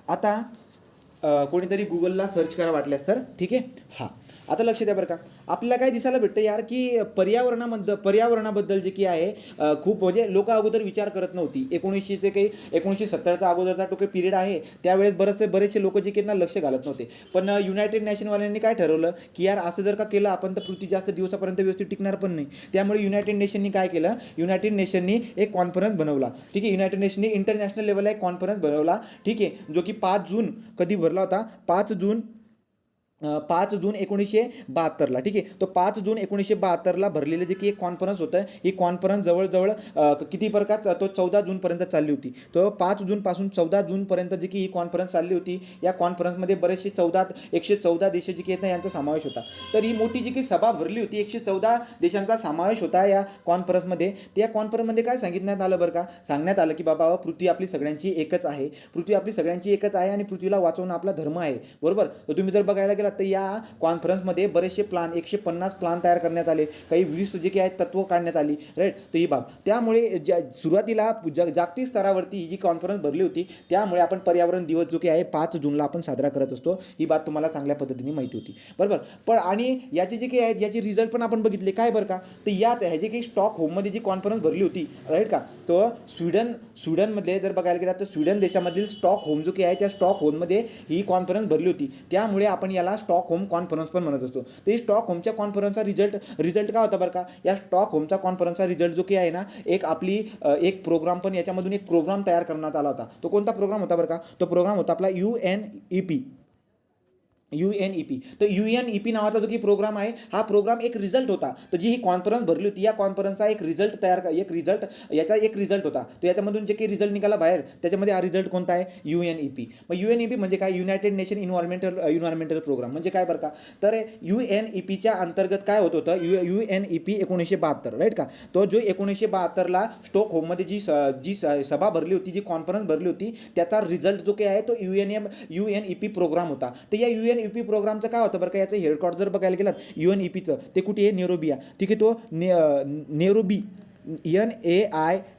आता कोणीतरी गुगलला सर्च करा वाटल्यास सर, ठीक आहे. हां, आता लक्ष द्या बरं का, आपल्याला काय दिसायला भेटतं यार की पर्यावरणाबद्दल जे की आहे खूप म्हणजे लोक अगोदर विचार करत नव्हती. 1900चे काही 1970चा अगोदरचा तो काही पिरियड आहे, त्यावेळेस बरेचसे लोक जे की ना लक्ष घालत नव्हते. पण युनायटेड नॅशनवाल्यांनी काय ठरवलं की यार असं जर का केलं आपण तर पृथ्वी जास्त दिवसापर्यंत व्यवस्थित टिकणार पण नाही. त्यामुळे युनायटेड नेशननी काय केलं, युनायटेड नेशननी एक कॉन्फरन्स बनवला, ठीक आहे. युनायटेड नेशननी इंटरनॅशनल लेवलला एक कॉन्फरन्स बनवला, ठीक आहे, जो की 5 जून कधी भरला होता, 5 जून 1972ला, ठीक आहे. तो 5 जून 1972ला भरलेलं जे की एक कॉन्फरन्स होतं, ही कॉन्फरन्स जवळजवळ किती प्रकार तो 14 जूनपर्यंत चालली होती. तो 5 जूनपासून 14 जूनपर्यंत जी की ही कॉन्फरन्स चालली होती. या कॉन्फरन्समध्ये बरेचसे 114 देश जे की आहेत ना यांचा समावेश होता. तर ही मोठी जी की सभा भरली होती, 114 देशांचा समावेश होता या कॉन्फरन्समध्ये. त्या कॉन्फरन्समध्ये काय सांगितण्यात आलं बरं का, सांगण्यात आलं की बाबा पृथ्वी आपली सगळ्यांची एकच आहे, पृथ्वी आपली सगळ्यांची एकच आहे आणि पृथ्वीला वाचवणं आपला धर्म आहे, बरोबर. तर तुम्ही जर बघायला गेलात तर या कॉन्फरन्समध्ये बरेचसे प्लान 150 प्लान तयार करण्यात आले, काही 20 जे की आहेत तत्त्व काढण्यात आली, राईट. तर ही बाब त्यामुळे सुरुवातीला जागतिक स्तरावरती ही जी कॉन्फरन्स भरली होती, त्यामुळे आपण पर्यावरण दिवस जो की आहे 5 जूनला आपण साजरा करत असतो. ही बात तुम्हाला चांगल्या पद्धतीने माहिती होती, बरोबर. पण आणि याचे जे काही आहेत याचे रिझल्ट पण आपण बघितले काय बरं का, तर यात ह्याची काही स्टॉकहोममध्ये जी कॉन्फरन्स भरली होती, राईट का, तो स्वीडनमध्ये जर बघायला गेला तर स्वीडन देशामधील स्टॉकहोम जो की आहे त्या स्टॉकहोममध्ये ही कॉन्फरन्स भरली होती. त्यामुळे आपण याला स्टॉकहोम कॉन्फरन्स पण म्हणत असतो. तर ही स्टॉकहोमच्या कॉन्फरन्सचा रिझल्ट काय होता बरं का, या स्टॉकहोमचा कॉन्फरन्सचा रिझल्ट जो की आहे ना, एक प्रोग्राम पण याच्यामधून एक प्रोग्राम तयार करण्यात आला होता. तो कोणता प्रोग्राम होता बरं का, तो प्रोग्राम होता आपला UNEP. तर UNEP नावाचा जो की प्रोग्राम आहे, हा प्रोग्राम एक रिझल्ट होता. तर जी ही कॉन्फरन्स भरली होती, या कॉन्फरन्सचा एक रिझल्ट होता. तो याच्यामधून जे काही रिझल्ट निघाला बाहेर, त्याच्यामध्ये हा रिझल्ट कोणता आहे, UNEP. मग UNEP म्हणजे काय, युनायटेड नेशन इन्व्हायरमेंटल प्रोग्राम म्हणजे काय बरं का, तर UNEPच्या अंतर्गत काय होत होतं, UNEP 1972, राईट का. तो जो 1972ला स्टॉकहोममध्ये जी सभा भरली होती, जी कॉन्फरन्स भरली होती, त्याचा रिझल्ट जो काही आहे तो UNEP प्रोग्राम होता. तर या UNEP प्रोग्रामचं काय होतं बरं का, याचं हेडक्वार्टर जर बघायला गेलात UNEPचं, ते कुठे आहे, नेरोबिया, ठीक आहे. तो नेरोबी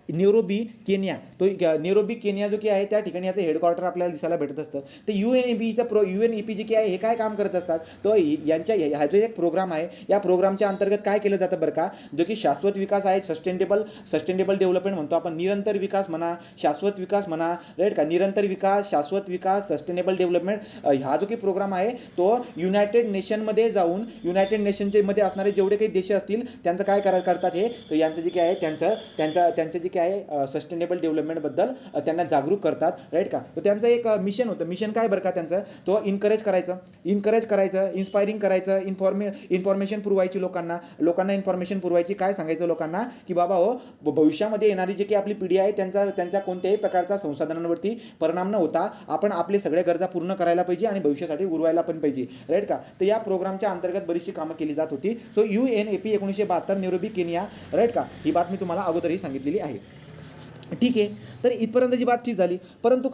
नेरोबी केनिया, तो नेरोबी केनिया जो की आहे त्या ठिकाणी याचं हेडक्वार्टर आपल्याला दिसायला भेटत असतं. तर UNEP जे की आहे हे काय काम करत असतात, तो हा जो एक प्रोग्राम आहे, या प्रोग्रामच्या अंतर्गत काय केलं जातं बरं का, जो की शाश्वत विकास आहे, सस्टेनेबल डेव्हलपमेंट म्हणतो आपण, निरंतर विकास म्हणा, शाश्वत विकास म्हणा, राईट का, निरंतर विकास, शाश्वत विकास, सस्टेनेबल डेव्हलपमेंट, हा जो की प्रोग्राम आहे तो युनायटेड नेशनमध्ये जाऊन युनायटेड नेशनचे मध्ये असणारे जेवढे काही देश असतील त्यांचं काय करतात हे, तर यांचं जे काय आहे त्यांचं जे काय आहे सस्टेनेबल डेव्हलपमेंटबद्दल त्यांना जागरूक करतात, राईट का. तर त्यांचं एक मिशन होतं. मिशन काय बरं का त्यांचं, तो इन्करेज करायचं, इन्स्पायरिंग करायचं, इन्फॉर्मेशन पुरवायची, लोकांना इन्फॉर्मेशन पुरवायची. काय सांगायचं लोकांना की बाबा हो, भविष्यामध्ये येणारी जी काही आपली पिढी आहे त्यांच्या कोणत्याही प्रकारचा संसाधनांवरती परिणाम न होता आपण आपले सगळ्या गरजा पूर्ण करायला पाहिजे आणि भविष्यासाठी उरवायला पण पाहिजे, राईट का. तर या प्रोग्रामच्या अंतर्गत बरीचशी कामं केली जात होती. So UNEP 1972 Nairobi Kenya, right का, ही बात मी तुम्हाला अगोदरही सांगितलेली आहे, ठीक आहे. तर इथपर्यंतची बातचीत झाली. परंतु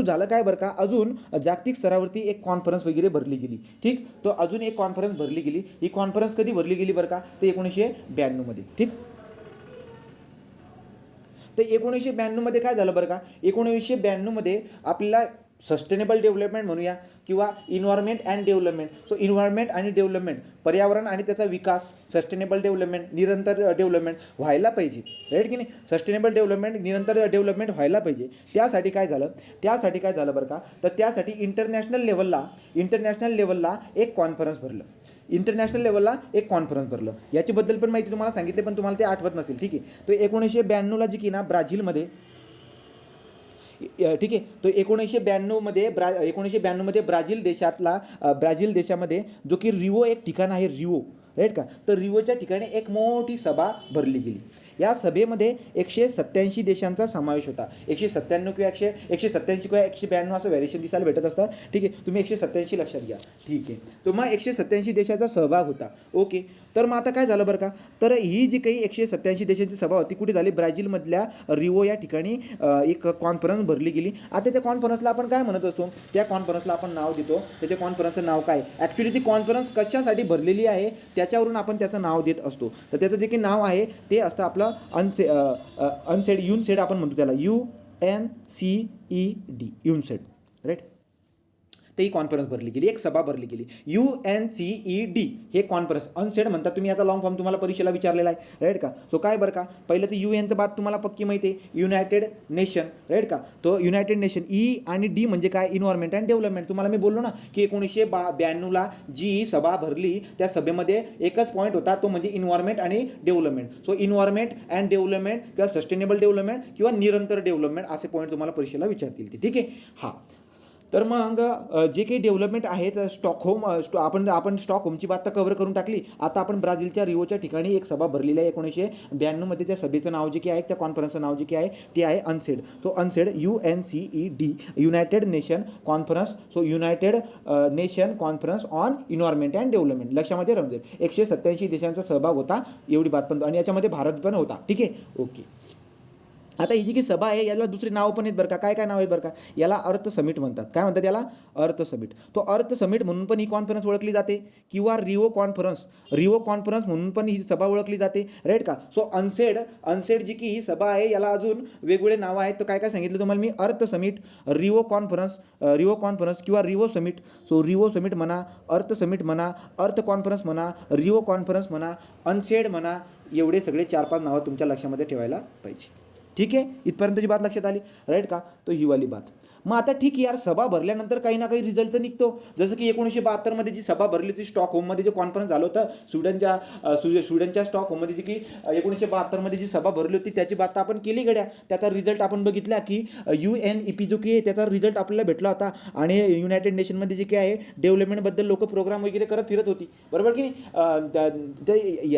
झालं काय बरं का, अजून जागतिक स्तरावरती एक कॉन्फरन्स वगैरे भरली गेली, ठीक. तो अजून एक कॉन्फरन्स भरली गेली. ही कॉन्फरन्स कधी भरली गेली बरं का, ते 1992 ठीक. तर 1992 काय झालं बरं का, 1992 आपल्याला सस्टेनेबल डेव्हलपमेंट म्हणूया किंवा environment and development. So environment आणि डेव्हलपमेंट, पर्यावरण आणि त्याचा विकास, सस्टेनेबल डेव्हलपमेंट, निरंतर डेव्हलपमेंट व्हायला पाहिजे, राईट की नाही. सस्टेनेबल डेव्हलपमेंट, निरंतर डेव्हलपमेंट व्हायला पाहिजे. त्यासाठी काय झालं बरं का, तर त्यासाठी इंटरनॅशनल लेवलला एक कॉन्फरन्स भरलं. याच्याबद्दल पण माहिती तुम्हाला सांगितली, पण तुम्हाला ते आठवत नसेल, ठीक आहे. तो 1992ला जी की ना ब्राझीलमध्ये, ठीक आहे. तो 1992मध्ये ब्राझील देशामध्ये जो की रिओ एक ठिकाण आहे, रिओ, राईट का. तर रिओच्या ठिकाणी एक मोठी सभा भरली गेली. या सभेमध्ये 187 देशांचा समावेश होता. 187 किंवा 192 असं व्हॅरिएशन दिसायला भेटत असतात, ठीक आहे. तुम्ही 187 लक्षात घ्या, ठीक आहे. तर मग 187 देशाचा सहभाग होता, ओके. तर मग आता काय झालं बरं का, तर ही जी काही 187 देशांची सभा होती कुठे झाली, ब्राझीलमधल्या रिओ या ठिकाणी एक कॉन्फरन्स भरली गेली. आता त्या कॉन्फरन्सला आपण काय म्हणत असतो, त्या कॉन्फरन्सला आपण नाव देतो, त्याच्या कॉन्फरन्सचं नाव काय, ॲक्च्युली ती कॉन्फरन्स कशासाठी भरलेली आहे त्याच्यावरून आपण त्याचं नाव देत असतो. तर त्याचं जे काही नाव आहे ते असतं आपलं युनसेड आपण म्हणतो त्याला, UNCED, युनसेड, राईट. तर ही कॉन्फरन्स भरली गेली, एक सभा भरली गेली. UNCED हे कॉन्फरन्स अनसेड म्हणतात तुम्ही, याचा लॉंग फॉर्म तुम्हाला परीक्षेला विचारलेला आहे, राईट का. सो काय बरं का, पहिलं तर UNचं बात तुम्हाला पक्की माहिती आहे, युनायटेड नेशन, राईट का. तो युनायटेड नेशन, E आणि D म्हणजे काय, इन्व्हायरमेंट अँड डेव्हलपमेंट. तुम्हाला मी बोललो ना की 1992ला जी सभा भरली त्या सभेमध्ये एकच पॉईंट होता, तो म्हणजे इन्व्हायरमेंट आणि development. So environment and development किंवा सस्टेनेबल डेव्हलपमेंट किंवा निरंतर डेव्हलपमेंट असे पॉईंट तुम्हाला परीक्षेला विचारतील ते, ठीक आहे. हां, तर मग जे काही डेव्हलपमेंट आहेत आपण स्टॉकहोमची बात तर कव्हर करून टाकली. आता आपण ब्राझीलच्या रिओच्या ठिकाणी एक सभा भरलेली आहे 1992मध्ये. त्या सभेचं नाव जे काही आहे, त्या कॉन्फरन्सचं नाव जे काही आहे ते आहे अनसेड. तो unsaid UNCED, United nation conference. So United nation conference on environment and development. लक्षामध्ये राहून जाईल, 187 देशांचा सहभाग होता, एवढी बात पण, आणि याच्यामध्ये भारत पण होता, ठीक आहे. ओके. आता ही जी काही सभा आहे याला दुसरे नाव पण आहेत बरं का. काय नाव आहे बरं का, याला अर्थ समिट म्हणतात. काय म्हणतात याला, अर्थ समिट. तो अर्थ समिट म्हणून पण ही कॉन्फरन्स ओळखली जाते, किंवा रिओ कॉन्फरन्स म्हणून पण ही सभा ओळखली जाते, राईट का. सो अनसेड जी की ही सभा आहे याला अजून वेगवेगळे नावं आहेत. तर काय सांगितलं तुम्हाला मी, अर्थ समिट, रिओ कॉन्फरन्स किंवा Rio summit. So Rio summit म्हणा, अर्थ समिट म्हणा, अर्थ कॉन्फरन्स म्हणा, रिओ कॉन्फरन्स म्हणा, अनसेड म्हणा, एवढे सगळे 4-5 नावं तुमच्या लक्षामध्ये ठेवायला पाहिजे, ठीक आहे. इथपर्यंतची बात लक्षात आली, राईट का. तो ही वाली बात. मग आता ठीक आहे यार, सभा भरल्यानंतर काही ना काही रिझल्ट तर निघतो. जसं की 1972मध्ये जी सभा भरली होती स्टॉकहोममध्ये, जे कॉन्फरन्स झालं होतं स्वीडनच्या स्टॉकहोममध्ये, जी की 1972मध्ये जी सभा भरली होती त्याची बात आपण केली गड्या. त्याचा रिझल्ट आपण बघितला की UNEP जो की आहे त्याचा रिझल्ट आपल्याला भेटला होता. आणि युनायटेड नेशनमध्ये जे काही आहे डेव्हलपमेंटबद्दल लोक प्रोग्राम वगैरे करत फिरत होती, बरोबर की नाही.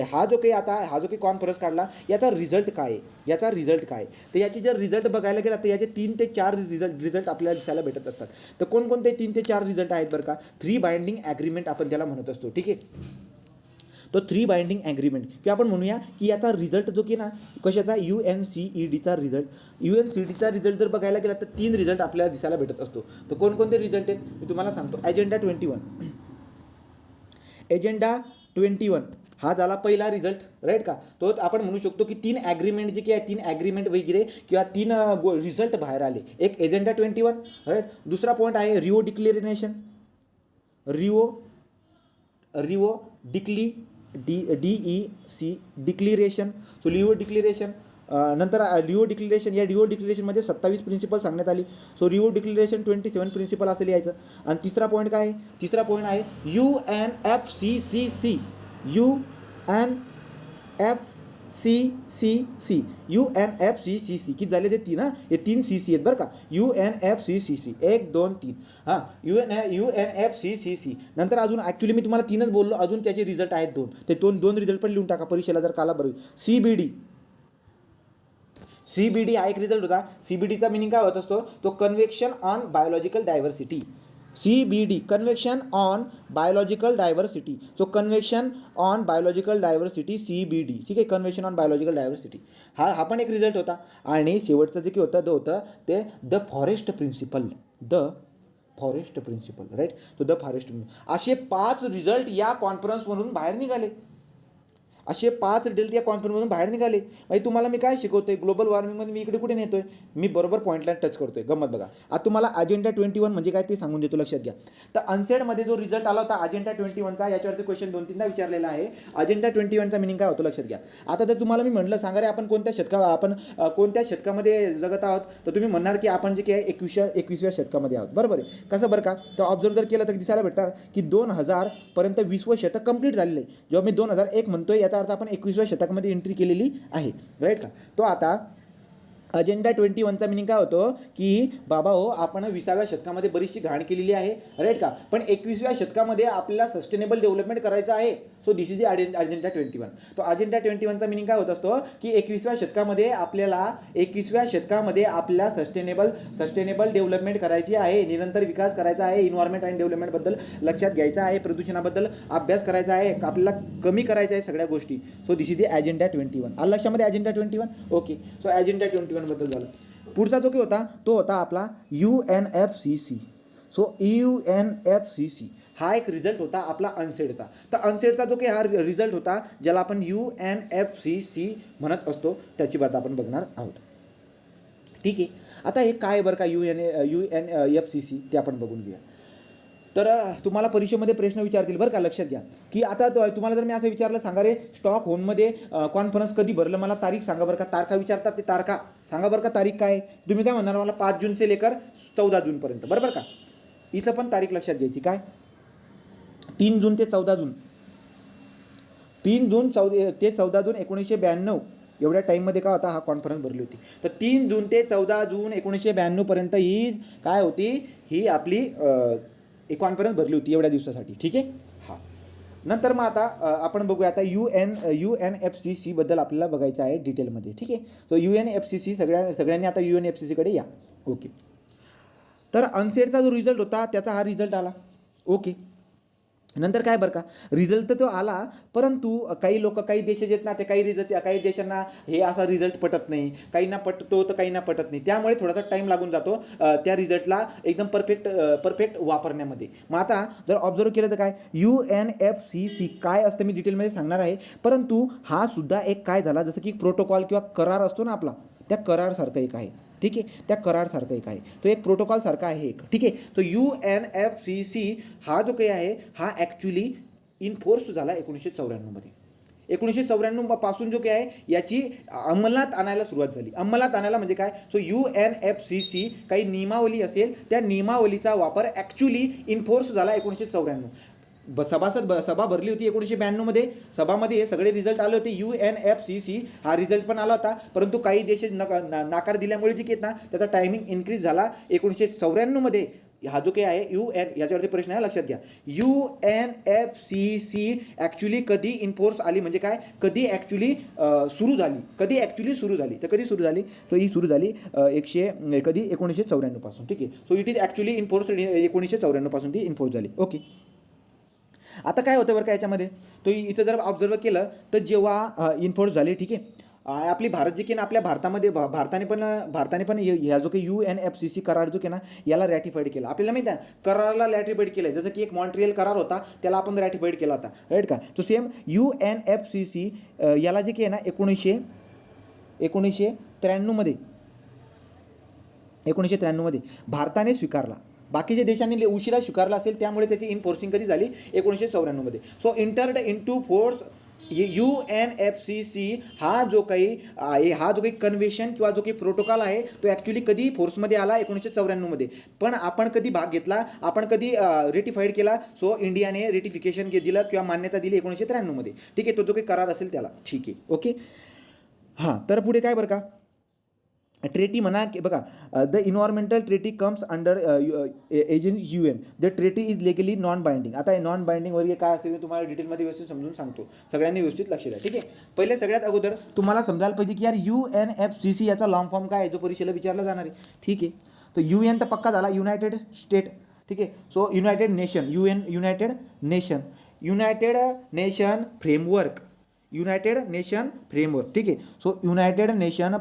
हा जो काही कॉन्फरन्स काढला, याचा रिझल्ट काय आहे, तर याची जर रिझल्ट बघायला गेला तर याचे 3 ते 4 रिझल्ट आपल्याला दिसायला भेटत असतात. तर कोणकोणते 3 ते 4 रिझल्ट आहेत बरं का. 3 बाइंडिंग ॲग्रीमेंट आपण त्याला म्हणत असतो, ठीक आहे. तो 3 बाइंडिंग ॲग्रीमेंट किंवा आपण म्हणूया की याचा रिझल्ट जो की ना, कशाचा, UNCEDचा रिझल्ट जर बघायला गेला तर 3 रिझल्ट आपल्याला दिसायला भेटत असतो. तर कोणकोणते रिझल्ट आहेत मी तुम्हाला सांगतो. अजेंडा 21 हा झाला पहिला रिझल्ट, राईट का. तो आपण म्हणू शकतो की 3 ॲग्रीमेंट जे काही आहे, 3 ॲग्रीमेंट वगैरे किंवा 3 रिझल्ट बाहेर आले. एक एजेंडा 21, राईट. दुसरा पॉईंट आहे Rio declaration, declaration. So Rio declaration. नंतर रिओ डिक्लेरेशन, या रिओ डिक्लेरेशनमध्ये 27 प्रिन्सिपल सांगण्यात आली. सो रिओ डिक्लेरेशन 27 प्रिन्सिपल असं लिहायचं. आणि तिसरा पॉईंट काय आहे, तिसरा पॉईंट आहे UNFCCC, UNFCCC. किती झाले ते 3, हे 3 CC आहेत बरं का. UNFCCC 1 2 3. हां, UNFCCC. नंतर अजून ॲक्च्युली मी तुम्हाला 3च बोललो, अजून त्याचे रिझल्ट आहेत 2. ते दोन रिझल्ट पण लिहून टाका परीक्षेला जर काला बरोबर. CBD हा एक रिझल्ट होता. CBDचा मिनिंग काय होत असतो, तो convention on biological diversity. CBD, convention on biological diversity. So convention on biological diversity, CBD, ठीक आहे. कन्व्हेन्शन ऑन बायोलॉजिकल डायव्हर्सिटी हा पण एक रिझल्ट होता. आणि शेवटचं जे काही होतं ते द फॉरेस्ट प्रिन्सिपल, राईट. तो द फॉरेस्ट. असे 5 रिझल्ट या कॉन्फरन्समधून बाहेर निघाले. म्हणजे तुम्हाला मी काय शिकवतोय, ग्लोबल वॉर्मिंगमध्ये मी इकडे कुठे नेतोय, मी बरोबर पॉईंटला टच करतोय. गंमत बघा. आता तुम्हाला अजेंडा 21 म्हणजे काय ते सांगून देतो, लक्षात घ्या. तर अनसेडमध्ये जो रिझल्ट आला होता अजेंडा 21चा, याच्यावरती क्वेश्चन 2-3दा विचारलेला आहे. अजेंडा 21चा मिनिंग काय होतो लक्षात घ्या. आता जर तुम्हाला मी म्हटलं सांगा रे आपण कोणत्या शतकामध्ये जगत आहोत, तर तुम्ही म्हणणार की आपण जे काही 21व्या शतकामध्ये आहोत, बरोबर आहे. कसं बरं का, तर ऑब्झर्व जर केलं तर दिसायला भेटणार की 2000 पर्यंत 20वं शतक कंप्लीट झालेलं आहे. जेव्हा मी 2001 म्हणतोय याचा अर्थ आपण 21व्या शतकामध्ये एंट्री केलेली आहे, राईट का. तो आता अजेंडा 21चा मिनिंग काय होतो की बाबा हो, आपण 20व्या शतकामध्ये बरीचशी घाण केलेली आहे, राईट का. पण 21व्या शतकामध्ये आपल्याला सस्टेनेबल डेव्हलपमेंट करायचं आहे. So this is the agenda 21. तो अजेंडा 21चा मिनिंग काय होत असतो की 21व्या शतकामध्ये आपल्याला सस्टेनेबल डेव्हलपमेंट करायची आहे, निरंतर विकास करायचा आहे, इन्व्हायरमेंट अँड डेव्हलपमेंटबद्दल लक्षात घ्यायचं आहे, प्रदूषणाबद्दल अभ्यास करायचा आहे, आपल्याला कमी करायचं आहे सगळ्या गोष्टी. So this is the agenda 21. आलं लक्षामध्ये अजेंडा 21. ओके. सो अजेंडा 21 बद्दल झालं. पुढचा जो की होता तो होता आपला UNFCC. सो UNFCC हा एक रिझल्ट होता आपला अनसेडचा. तर अनसेडचा जो काही हा रिझल्ट होता ज्याला आपण UNFCC म्हणत असतो, त्याची बात आपण बघणार आहोत, ठीक आहे. आता हे काय बरं का UNFCCC ते आपण बघून घेऊया. तर तुम्हाला परीक्षेमध्ये प्रश्न विचारतील बरं का, लक्षात घ्या की आता तुम्हाला जर मी असं विचारलं, सांगा रे स्टॉकहोममध्ये कॉन्फरन्स कधी भरलं, मला तारीख सांगा बरं का. तारखा विचारतात, ते तारखा सांगा बरं का, तारीख काय. तुम्ही काय म्हणणार मला 5 जूनचे लेकर 14 जूनपर्यंत, बरोबर का. इथं पण तारीख लक्षात घ्यायची, काय 3 जून ते 14 जून, 3 जून ते 14 जून 1992 एवढ्या टाईममध्ये काय होता, हा कॉन्फरन्स भरली होती. तर 3 जून ते 14 जून 1992 ही काय होती, ही आपली एक कॉन्फरन्स भरली होती एवढ्या दिवसासाठी. ठीक आहे. हां, नंतर मग आता आपण बघूया आता UNFCC बद्दल आपल्याला बघायचं आहे डिटेलमध्ये. ठीक आहे. तो UNFCC सगळ्यांनी आता UNFCCकडे या. ओके. तर अनसेटचा जो रिझल्ट होता त्याचा हा रिझल्ट आला. ओके. नंतर काय बरं का, रिझल्ट तर तो आला, परंतु काही लोक, काही देश आहेत ना, ते काही देशांना हे असा रिझल्ट पटत नाही, काहींना पटतो तर काहींना पटत नाही. त्यामुळे थोडासा टाईम लागून जातो त्या रिझल्टला एकदम परफेक्ट वापरण्यामध्ये. मग आता जर ऑब्झर्व केलं तर काय, UNFCC काय असतं मी डिटेलमध्ये सांगणार आहे, परंतु हा सुद्धा एक काय झाला, जसं की प्रोटोकॉल किंवा करार असतो ना आपला, त्या करारसारखं एक आहे. ठीक आहे. त्या करारसारखं एक आहे, तो एक प्रोटोकॉलसारखा आहे एक. ठीक आहे. तो UNFCC हा जो काही आहे हा ॲक्च्युली इन्फोर्स झाला 1994मध्ये. 1994 पासून जो काही आहे याची अंमलात आणायला सुरुवात झाली. अंमलात आणायला म्हणजे काय, सो UNFCC काही नियमावली असेल, त्या नियमावलीचा वापर ॲक्च्युली इन्फोर्स झाला 1994. सभा भरली होती 1992मध्ये. सभामध्ये हे सगळे रिझल्ट आले होते. UNFCC हा रिझल्ट पण आला होता, परंतु काही देश नाकार दिल्यामुळे जे आहेत ना, त्याचा टायमिंग इन्क्रीज झाला 1994मध्ये. हा जो काही आहे याच्यावरती प्रश्न आहे, लक्षात घ्या. UNFCC ॲक्च्युली कधी इन्फोर्स आली म्हणजे काय, कधी ॲक्च्युली सुरू झाली, तर कधी सुरू झाली, तो ही सुरू झाली 1994 पासून. ठीक आहे. So it is actually enforce 1994 पासून ती इन्फोर्स झाली. ओके. आता काय होतं बरं का याच्यामध्ये, तो इथं जर ऑब्झर्व केलं तर जेव्हा इन्फोर्स झाली, ठीक आहे, आपली भारत जे की ना, आपल्या भारताने पण ह्या जो काही UNFCC करार जो की ना याला रॅटिफाईड केला. आपल्याला माहिती आहे कराराला रॅटिफाईड केलं, जसं की एक मॉन्ट्रियल करार होता त्याला आपण रॅटिफाईड केला होता, राईट का. तो सेम UNFCC याला जे की आहे ना 1993मध्ये भारताने स्वीकारला. बाकीच्या देशांनी उशिरा स्वीकारला असेल, त्यामुळे त्याची इन्फोर्सिंग कधी झाली 1994मध्ये. So entered into force UNFCC हा जो काही कन्व्हेन्शन किंवा जो काही प्रोटोकॉल आहे तो ॲक्च्युली कधी फोर्समध्ये आला 1994मध्ये. पण आपण कधी भाग घेतला, आपण कधी रेटिफाईड केला, सो इंडियाने रेटिफिकेशन दिलं किंवा मान्यता दिली 1993मध्ये. ठीक आहे. तो जो काही करार असेल त्याला. ठीक आहे. ओके. हां, तर पुढे काय बरं का, ट्रेटी म्हणा की बघा, the environmental treaty comes under agency UN. The treaty is legally non binding. आता हे नॉन बाइंडिंग वगैरे काय असेल मी तुम्हाला डिटेलमध्ये व्यवस्थित समजून सांगतो, सगळ्यांनी व्यवस्थित लक्ष द्या. ठीक आहे. पहिले सगळ्यात अगोदर तुम्हाला समजायला पाहिजे की यार UNFCC याचा लॉंग फॉर्म काय आहे, जो परीक्षेला विचारला जाणार आहे. ठीक आहे. तो UN तर पक्का झाला, युनायटेड स्टेट. ठीक आहे. So United nation, United Nation framework. ठीक आहे. So United Nation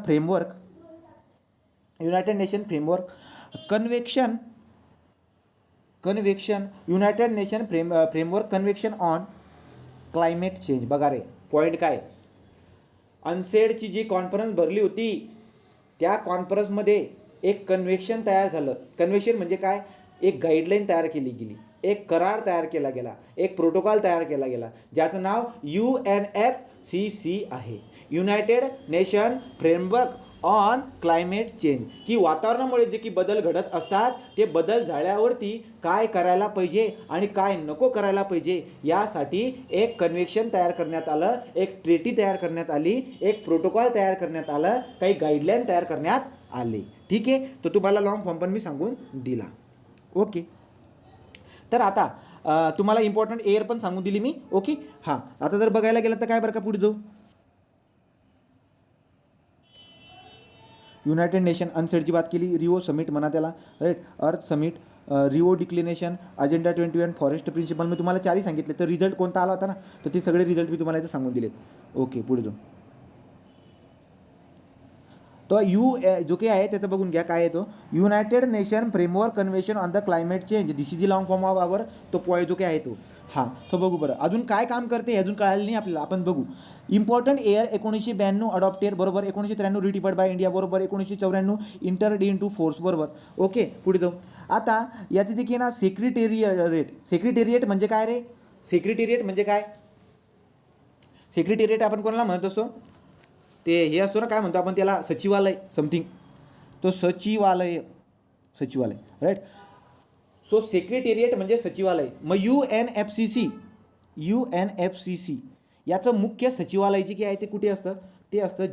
framework convention, United Nation framework convention on climate change. बघा रे पॉईंट काय, अनसेडची जी कॉन्फरन्स भरली होती त्या कॉन्फरन्समध्ये एक कन्व्हेन्शन तयार झालं. कन्व्हेन्शन म्हणजे काय, एक गाईडलाईन तयार केली गेली, एक करार तयार केला गेला, एक प्रोटोकॉल तयार केला गेला, ज्याचं नाव UNFCC आहे, United Nation framework on climate change. की वातावरणामुळे जे की बदल घडत असतात, ते बदल झाल्यावरती काय करायला पाहिजे आणि काय नको करायला पाहिजे यासाठी एक कन्व्हेन्शन तयार करण्यात आलं, एक ट्रेटी तयार करण्यात आली, एक प्रोटोकॉल तयार करण्यात आलं, काही गाईडलाईन तयार करण्यात आले. ठीक आहे. तो तुम्हाला लॉंग फॉर्म पण मी सांगून दिला. ओके. तर आता तुम्हाला इम्पॉर्टंट एअर पण सांगून दिली मी. ओके. हां, आता जर बघायला गेलं तर काय बरं का, पुढे जाऊ. युनायटेड नेशन अनसेटची बात केली, रिओ समिट म्हणा त्याला, right, earth summit, Rio declaration, agenda 21, forest principle. मी तुम्हाला 4 सांगितले, तर रिझल्ट कोणता आला होता ना, तर ते सगळे रिझल्ट मी तुम्हाला इथे सांगून दिलेत. ओके. पुढे जाऊ. तो जो काही आहे त्याचं बघून घ्या काय आहे तो, United Nation framework convention on the climate change. This is the long form of our. तो पॉईंट जो काही आहे तो हां, तो बघू बरं. अजून काय काम करते हे अजून कळालं नाही आपल्याला. आपण बघू. इम्पॉर्टंट एअर 1992 अडॉप्टेड बरोबर, 1993 रिटिफाईड बाय इंडिया बरोबर, 1994 इंटर्ड इन टू फोर्स बरोबर. ओके, पुढे जाऊ. आता याचे जे की ना सेक्रेटेरिएट म्हणजे काय रे? सेक्रेटेरिएट म्हणजे काय? सेक्रेटेरिएट आपण कोणाला म्हणत असतो? ते हे असतो ना, काय म्हणतो आपण त्याला, सचिवालय समथिंग. तो सचिवालय राईट. सो सेक्रेटेरिएट म्हणजे सचिवालय. मग UNFCC याचं मुख्य सचिवालय जे काय आहे ते कुठे असतं? ते असतं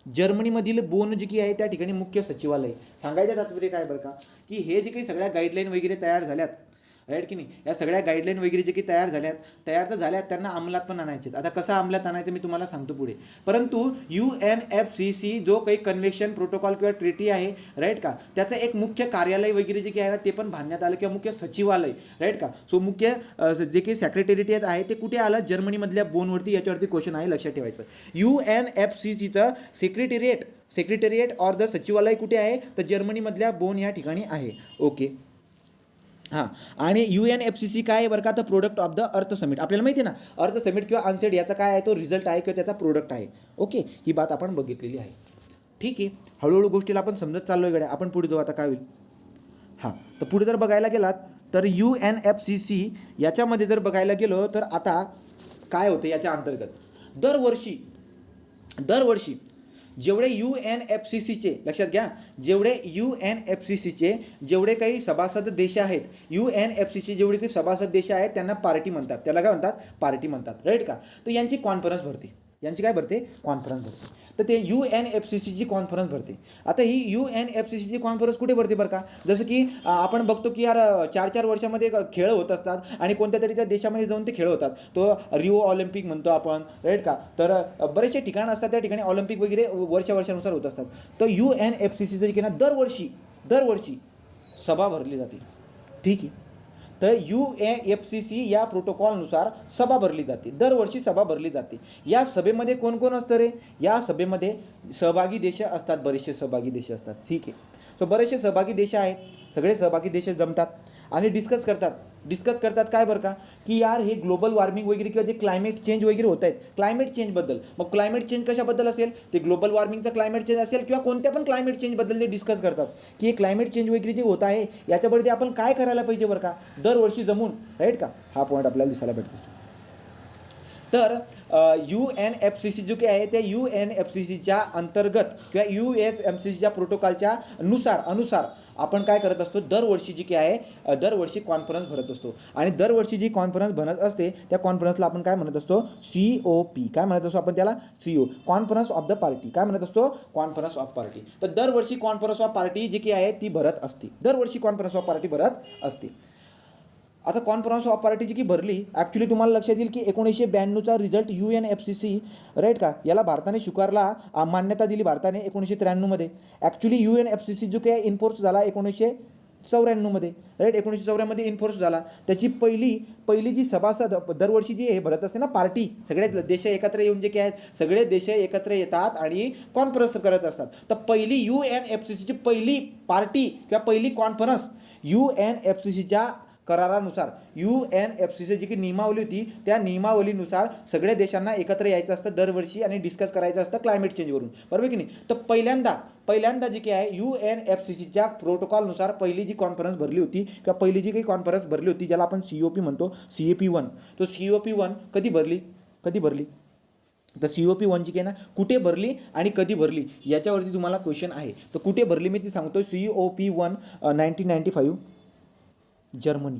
जर्मनीमधील बोन जे की आहे त्या ठिकाणी मुख्य सचिवालय. सांगायचं तात्पर्य काय बरं का, की हे जे काही सगळ्या गाईडलाईन वगैरे तयार झाल्यात, राईट की नाही, या सगळ्या गाईडलाईन वगैरे जे काही तयार तर झाल्यात, त्यांना अंमलात पण आणायचे. आता कसं अंमलात आणायचं मी तुम्हाला सांगतो पुढे. परंतु UNFCC जो काही कन्व्हेन्शन प्रोटोकॉल किंवा ट्रिटी आहे, राईट का, त्याचं एक मुख्य कार्यालय वगैरे जे काही आहे ना ते पण बांधण्यात आलं, किंवा मुख्य सचिवालय, राईट का. सो मुख्य जे काही सेक्रेटेरिएट आहे ते कुठे आलं? जर्मनीमधल्या बोनवरती. याच्यावरती क्वेश्चन आहे, लक्षात ठेवायचं. UNFCCचं सेक्रेटेरिएट ऑर द सचिवालय कुठे आहे? तर जर्मनीमधल्या बोन या ठिकाणी आहे. ओके. हां, आणि UNFCC काय आहे बरं का, तर product of the earth summit. आपल्याला माहिती आहे ना, अर्थ समिट किंवा अनसेड याचा काय आहे, तो रिझल्ट आहे किंवा त्याचा प्रोडक्ट आहे. ओके, ही बात आपण बघितलेली आहे. ठीक आहे, हळूहळू गोष्टीला आपण समजत चाललो आहे गड्या. आपण पुढे जाऊ. आता काय होईल? हां, तर पुढे जर बघायला गेलात तर UNFCC याच्यामध्ये जर बघायला गेलो तर आता काय होतं याच्या अंतर्गत, दरवर्षी जेवढे UNFCCचे, लक्षात घ्या, जेवढे काही सभासद देश आहेत, UNFCC जेवढे काही सभासद देश आहेत त्यांना पार्टी म्हणतात. त्याला काय म्हणतात? पार्टी म्हणतात, राईट का. तर यांची कॉन्फरन्स भरते. कॉन्फरन्स भरते. तर ते UNFCCची कॉन्फरन्स भरते. आता ही UNFCCची कॉन्फरन्स कुठे भरते बरं का? जसं की आपण बघतो की यार 4-4 वर्षामध्ये खेळ होत असतात आणि कोणत्या तरी त्या देशामध्ये जाऊन ते खेळ होतात. तो रिओ ऑलिम्पिक म्हणतो आपण, राईट का. तर बरेचसे ठिकाणं असतात, त्या ठिकाणी ऑलिम्पिक वगैरे वर्षानुसार होत असतात. तर UNFCCचं जे ना दरवर्षी सभा भरली जाते. ठीक आहे. तर UNFCC या प्रोटोकॉलनुसार सभा भरली जाते. दरवर्षी सभा भरली जाते. या सभेमध्ये कोण कोण असतं रे? या सभेमध्ये सहभागी देश असतात, बरेचसे सहभागी देश असतात. ठीक आहे. सो बरेचसे सहभागी देश आहेत, सगळे सहभागी देश जमतात आणि डिस्कस करतात काय बरं का, की यार हे ग्लोबल वॉर्मिंग वगैरे किंवा जे क्लायमेट चेंज वगैरे होत आहेत, क्लायमेट चेंजबद्दल. मग क्लायमेट चेंज कशाबद्दल असेल? ते ग्लोबल वॉर्मिंगचं क्लायमेट चेंज असेल किंवा कोणत्या पण क्लायमेट चेंजबद्दल ते डिस्कस करतात, की हे क्लायमेट चेंज वगैरे जे होत आहे याच्यावरती आपण काय करायला पाहिजे बरं का, दरवर्षी जमून, राईट का. हा पॉईंट आपल्याला दिसायला भेटतो. तर UNFCC जो काही आहे त्या UNFCCच्या अंतर्गत किंवा UNFCCच्या प्रोटोकॉलच्या अनुसार आपण काय करत असतो, दरवर्षी जी काय आहे, दरवर्षी कॉन्फरन्स भरत असतो. आणि दरवर्षी जी कॉन्फरन्स बनत असते त्या कॉन्फरन्सला आपण काय म्हणत असतो? COP. काय म्हणत असतो आपण त्याला? CO, conference of the party. काय म्हणत असतो? Conference of party. तर दरवर्षी कॉन्फरन्स ऑफ पार्टी जी काही आहे ती भरत असते. आता कॉन्फरन्स ऑफ पार्टी जी की भरली, ॲक्च्युली तुम्हाला लक्षात येईल की 1992चा रिझल्ट UNFCC, राईट का, याला भारताने स्वीकारला, मान्यता दिली भारताने 1993मध्ये. ॲक्च्युली UNFCC जो काही इन्फोर्स झाला 1994मध्ये, राईट, 1994मध्ये इन्फोर्स झाला. त्याची पहिली जी सभासद दरवर्षी जी हे भरत असते ना पार्टी, सगळे देश एकत्र येऊन जे काय आहेत, सगळे देश एकत्र येतात आणि कॉन्फरन्स करत असतात. तर पहिली UNFCCची पहिली पार्टी किंवा पहिली कॉन्फरन्स UNFCCच्या करारानुसार, UNFCC जी की नियमावली होती त्या नियमावलीनुसार सगळ्या देशांना एकत्र यायचं असतं दरवर्षी आणि डिस्कस करायचं असतं क्लायमेट चेंजवरून, बरोबर की नाही. तर पहिल्यांदा जी काही आहे UNFCCच्या प्रोटोकॉलनुसार पहिली जी कॉन्फरन्स भरली होती किंवा पहिली जी काही कॉन्फरन्स भरली होती ज्याला आपण COP म्हणतो, COP1. तो COP1 कधी भरली? तर COP1 जी काही ना कुठे भरली आणि कधी भरली याच्यावरती तुम्हाला क्वेश्चन आहे. तर कुठे भरली मी ती सांगतो. COP1 1995 Germany.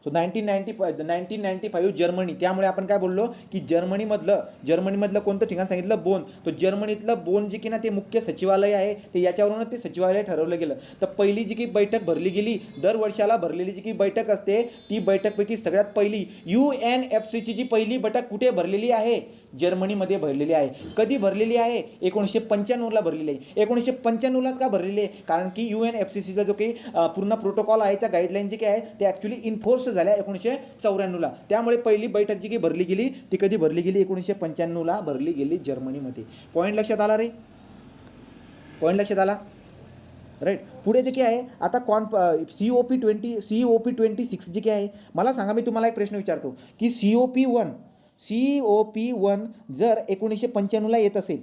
So 1995 Germany. त्यामुळे आपण काय बोललो की जर्मनीमधलं कोणतं ठिकाण सांगितलं? बोन. तो जर्मनीतलं बोन जे की ना ते मुख्य सचिवालय आहे, ते याच्यावरूनच ते सचिवालय ठरवलं गेलं. तर पहिली जी की बैठक भरली गेली, दरवर्षाला भरलेली जी की बैठक असते ती बैठकपैकी सगळ्यात पहिली UNFCCची जी पहिली बैठक कुठे भरलेली आहे? जर्मनीमध्ये भरलेली आहे. कधी भरलेली आहे? 1995ला भरलेली आहे. 1995लाच का भरलेली आहे? कारण की UNFCCचा जो काही पूर्ण प्रोटोकॉल आहे, त्या गाईडलाईन जे काही आहे ते ॲक्च्युली इन्फोर्स झाल्या 1994ला. त्यामुळे पहिली बैठक जी काही भरली गेली ती कधी भरली गेली? 1995ला भरली गेली जर्मनीमध्ये. पॉईंट लक्षात आला रे? राईट. पुढे जे काय आहे आता COP26 जे काय आहे, मला सांगा, मी तुम्हाला एक प्रश्न विचारतो की COP1 जर 1995ला येत असेल